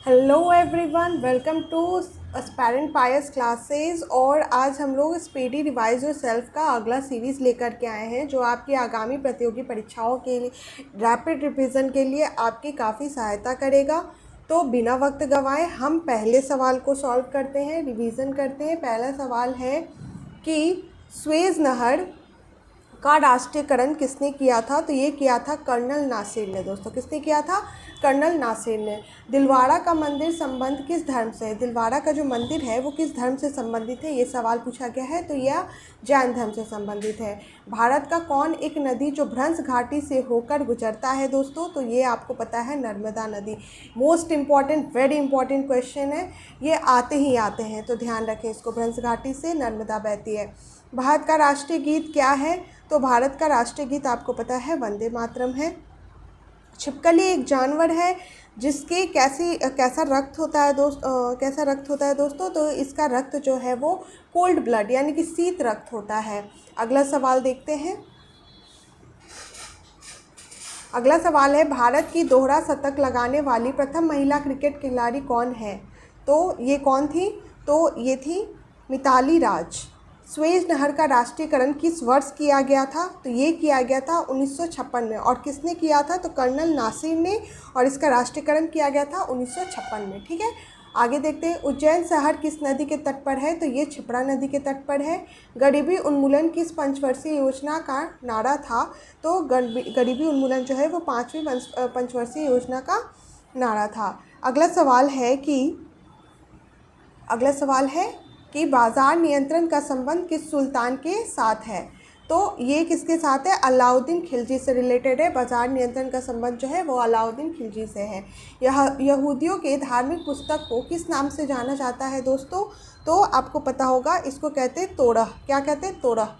Hello everyone, welcome to aspirant pious classes. और आज हम लोग स्पीडी रिवाइज योर सेल्फ का अगला सीरीज़ लेकर के आए हैं, जो आपकी आगामी प्रतियोगी परीक्षाओं के लिए रैपिड रिवीजन के लिए आपकी काफ़ी सहायता करेगा। तो बिना वक्त गंवाए हम पहले सवाल को सॉल्व करते हैं, रिवीजन करते हैं। पहला सवाल है कि स्वेज नहर का राष्ट्रीयकरण किसने किया था? तो ये किया था कर्नल नासिर ने। दोस्तों, किसने किया था? कर्नल नासिर ने। दिलवाड़ा का मंदिर संबंध किस धर्म से है? दिलवाड़ा का जो मंदिर है वो किस धर्म से संबंधित है, ये सवाल पूछा गया है। तो यह जैन धर्म से संबंधित है। भारत का कौन एक नदी जो भ्रंश घाटी से होकर गुजरता है? दोस्तों, तो ये आपको पता है, नर्मदा नदी। Most important, very important question है, ये आते ही आते हैं, तो ध्यान रखें इसको। भ्रंश घाटी से नर्मदा बहती है। भारत का राष्ट्रीय गीत क्या है? तो भारत का राष्ट्रीय गीत आपको पता है, वंदे मातरम है। छिपकली एक जानवर है जिसके कैसा रक्त होता है कैसा रक्त होता है दोस्तों? तो इसका रक्त जो है वो कोल्ड ब्लड यानी कि शीत रक्त होता है। अगला सवाल देखते हैं। अगला सवाल है, भारत की दोहरा शतक लगाने वाली प्रथम महिला क्रिकेट खिलाड़ी कौन है? तो ये कौन थी? तो ये थी मिताली राज। स्वेज नहर का राष्ट्रीयकरण किस वर्ष किया गया था? तो ये किया गया था 1956 में। और किसने किया था? तो कर्नल नासिर ने। और इसका राष्ट्रीयकरण किया गया था 1956 में। ठीक है, आगे देखते हैं। उज्जैन शहर किस नदी के तट पर है? तो ये क्षिप्रा नदी के तट पर है। गरीबी उन्मूलन किस पंचवर्षीय योजना का नारा था? तो गरीबी उन्मूलन जो है वो 5वीं पंचवर्षीय योजना का नारा था। अगला सवाल है कि बाजार नियंत्रण का संबंध किस सुल्तान के साथ है? तो ये किसके साथ है? अलाउद्दीन खिलजी से रिलेटेड है। बाजार नियंत्रण का संबंध जो है वो अलाउद्दीन खिलजी से है। यह यहूदियों के धार्मिक पुस्तक को किस नाम से जाना जाता है दोस्तों? तो आपको पता होगा, इसको कहते हैं तोरह। क्या कहते हैं? तोरह।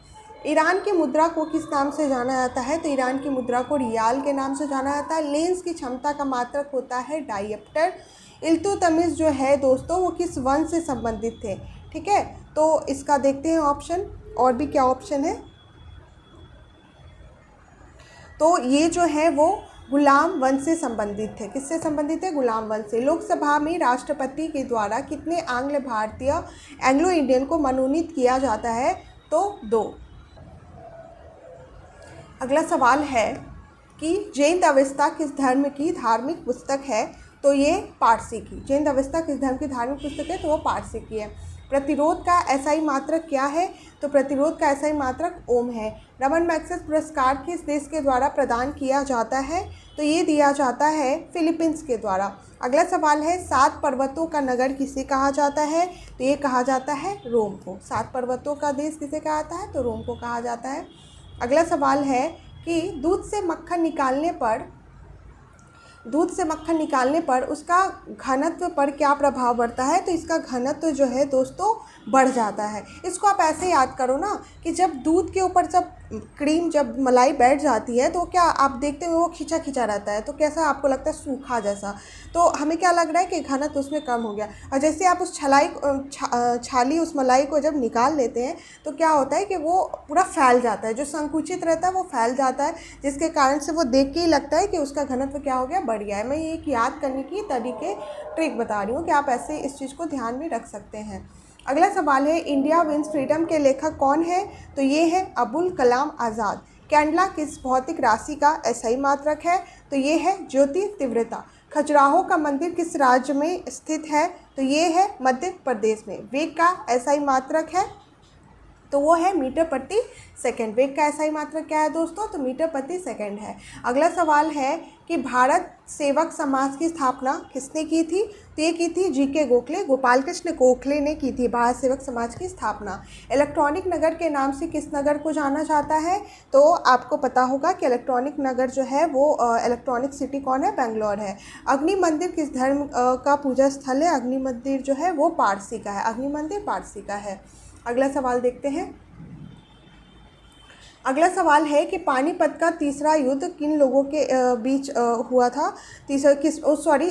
ईरान की मुद्रा को किस नाम से जाना जाता है? तो ईरान की मुद्रा को रियाल के नाम से जाना जाता है। लेंस की क्षमता का मात्रक होता है डायप्टर। इल्तुतमिश जो है दोस्तों वो किस वंश से संबंधित थे? ठीक है, तो इसका देखते हैं ऑप्शन। और भी क्या ऑप्शन है? तो ये जो है वो गुलाम वंश से संबंधित थे। किससे संबंधित है? गुलाम वंश से। लोकसभा में राष्ट्रपति के द्वारा कितने आंग्ल भारतीय एंग्लो इंडियन को मनोनीत किया जाता है? तो 2। अगला सवाल है कि जैन अवस्था किस धर्म की धार्मिक पुस्तक है? तो ये पारसी की। जैन अवस्था किस धर्म की धार्मिक पुस्तक है? तो वो पारसी की है। प्रतिरोध का एसआई मात्रक क्या है? तो प्रतिरोध का एसआई मात्रक ओम है। रमन मैग्सेसे पुरस्कार किस देश के द्वारा प्रदान किया जाता है? तो ये दिया जाता है फिलीपींस के द्वारा। अगला सवाल है, 7 पर्वतों का नगर किसे कहा जाता है? तो ये कहा जाता है रोम को। 7 पर्वतों का देश किसे कहा जाता है? तो रोम को कहा जाता है। अगला सवाल है कि दूध से मक्खन निकालने पर उसका घनत्व पर क्या प्रभाव पड़ता है? तो इसका घनत्व जो है दोस्तों बढ़ जाता है। इसको आप ऐसे याद करो ना कि जब दूध के ऊपर जब मलाई बैठ जाती है तो क्या आप देखते हो वो खिंचा खिंचा रहता है, तो कैसा आपको लगता है? सूखा जैसा। तो हमें क्या लग रहा है कि घनत्व उसमें कम हो गया। और जैसे आप उस छाली उस मलाई को जब निकाल लेते हैं तो क्या होता है कि वो पूरा फैल जाता है। जो संकुचित रहता है वो फैल जाता है, जिसके कारण से वो देख के ही लगता है कि उसका घनत्व क्या हो गया? बढ़ गया है। मैं ये एक याद करने की ट्रिक बता रही हूँ कि आप ऐसे इस चीज़ को ध्यान में रख सकते हैं। अगला सवाल है, इंडिया विंस फ्रीडम के लेखक कौन है? तो ये है अबुल कलाम आज़ाद। कैंडला किस भौतिक राशि का एसआई मात्रक है? तो ये है ज्योति तीव्रता। खजुराहो का मंदिर किस राज्य में स्थित है? तो ये है मध्य प्रदेश में। वेग का एसआई मात्रक है तो वो है मीटर प्रति सेकंड। वेग का एसआई मात्रक क्या है दोस्तों? तो मीटर प्रति सेकंड है। अगला सवाल है कि भारत सेवक समाज की स्थापना किसने की थी? तो ये की थी जीके गोखले, गोपाल कृष्ण गोखले ने की थी भारत सेवक समाज की स्थापना। इलेक्ट्रॉनिक नगर के नाम से किस नगर को जाना जाता है? तो आपको पता होगा कि इलेक्ट्रॉनिक नगर जो है वो इलेक्ट्रॉनिक सिटी कौन है? बेंगलोर है। अग्नि मंदिर किस धर्म का पूजा स्थल है? अग्नि मंदिर जो है वो पारसी का है। अग्नि मंदिर पारसी का है। अगला सवाल देखते हैं। अगला सवाल है कि पानीपत का तीसरा युद्ध किन लोगों के बीच हुआ था।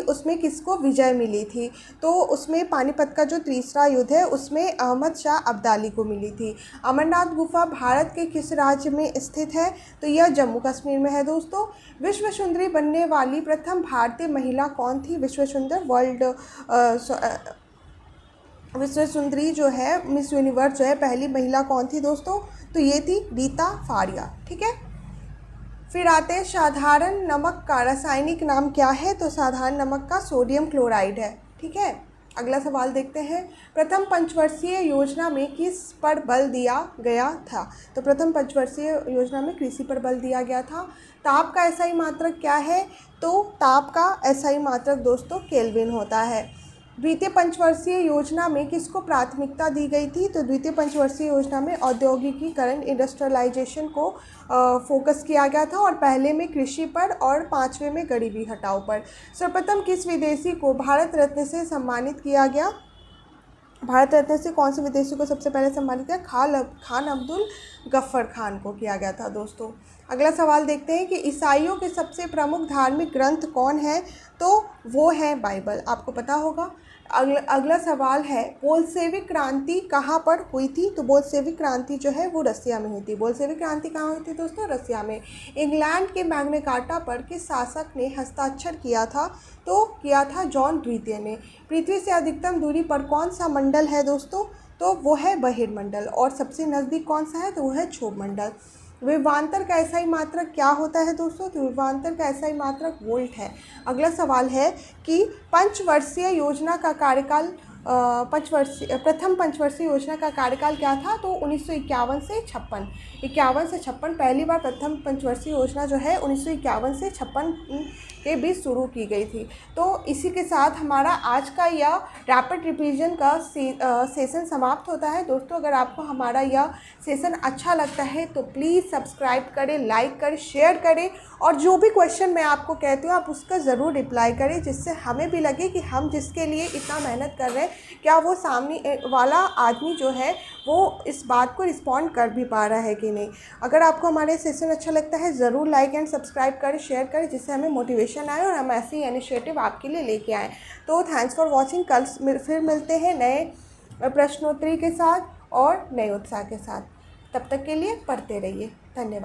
उसमें किसको विजय मिली थी। तो उसमें पानीपत का जो तीसरा युद्ध है उसमें अहमद शाह अब्दाली को मिली थी। अमरनाथ गुफा भारत के किस राज्य में स्थित है। तो यह जम्मू कश्मीर में है दोस्तों। विश्व सुंदरी बनने वाली प्रथम भारतीय महिला कौन थी। विश्व सुंदर विश्व सुंदरी जो है मिस यूनिवर्स जो है पहली महिला कौन थी दोस्तों। तो ये थी रीता फारिया। ठीक है, फिर आते हैं साधारण नमक का रासायनिक नाम क्या है। तो साधारण नमक का सोडियम क्लोराइड है। ठीक है, अगला सवाल देखते हैं। प्रथम पंचवर्षीय योजना में किस पर बल दिया गया था। तो प्रथम पंचवर्षीय योजना में कृषि पर बल दिया गया था। ताप का एसआई मात्रक क्या है। तो ताप का एसआई मात्रक दोस्तों केल्विन होता है। द्वितीय पंचवर्षीय योजना में किसको प्राथमिकता दी गई थी। तो द्वितीय पंचवर्षीय योजना में औद्योगिकीकरण इंडस्ट्रियलाइजेशन को फोकस किया गया था और पहले में कृषि पर और पाँचवें में गरीबी हटाओ पर। सर्वप्रथम किस विदेशी को भारत रत्न से सम्मानित किया गया। भारत रत्न से कौन से विदेशी को सबसे पहले सम्मानित किया। खान अब्दुल गफ्फर खान को किया गया था दोस्तों। अगला सवाल देखते हैं कि ईसाइयों के सबसे प्रमुख धार्मिक ग्रंथ कौन है। तो वो है बाइबल, आपको पता होगा। अगला सवाल है बोल्शेविक क्रांति कहाँ पर हुई थी। तो बोल्शेविक क्रांति जो है वो रसिया में हुई थी। बोल्शेविक क्रांति कहाँ हुई थी दोस्तों, रसिया में। इंग्लैंड के मैग्ना कार्टा पर किस शासक ने हस्ताक्षर किया था। तो किया था जॉन द्वितीय ने। पृथ्वी से अधिकतम दूरी पर कौन सा मंडल है दोस्तों। तो वो है बहिर्मंडल। और सबसे नज़दीक कौन सा है। तो वो है क्षोभ मंडल। विभवांतर का एसआई मात्रक क्या होता है दोस्तों। तो विभवांतर का एसआई मात्रक वोल्ट है। अगला सवाल है कि पंचवर्षीय योजना का कार्यकाल प्रथम पंचवर्षीय योजना का कार्यकाल क्या था। तो 1951 से 56, 51 से 56 पहली बार प्रथम पंचवर्षीय योजना जो है 1951 से 56 के बीच शुरू की गई थी। तो इसी के साथ हमारा आज का यह रैपिड रिवीजन का सेशन समाप्त होता है दोस्तों। अगर आपको हमारा यह सेशन अच्छा लगता है तो प्लीज़ सब्सक्राइब करें, लाइक करें, शेयर करें और जो भी क्वेश्चन मैं आपको कहती हूँ आप उसका ज़रूर रिप्लाई करें, जिससे हमें भी लगे कि हम जिसके लिए इतना मेहनत कर रहे हैं क्या वो सामने वाला आदमी जो है वो इस बात को रिस्पॉन्ड कर भी पा रहा है कि नहीं। अगर आपको हमारे सेशन अच्छा लगता है ज़रूर लाइक एंड सब्सक्राइब करें, शेयर करें, जिससे हमें मोटिवेशन आए और हम ऐसे ही इनिशिएटिव आपके लिए लेके आएँ। तो थैंक्स फॉर वॉचिंग। कल फिर मिलते हैं नए प्रश्नोत्तरी के साथ और नए उत्साह के साथ। तब तक के लिए पढ़ते रहिए। धन्यवाद।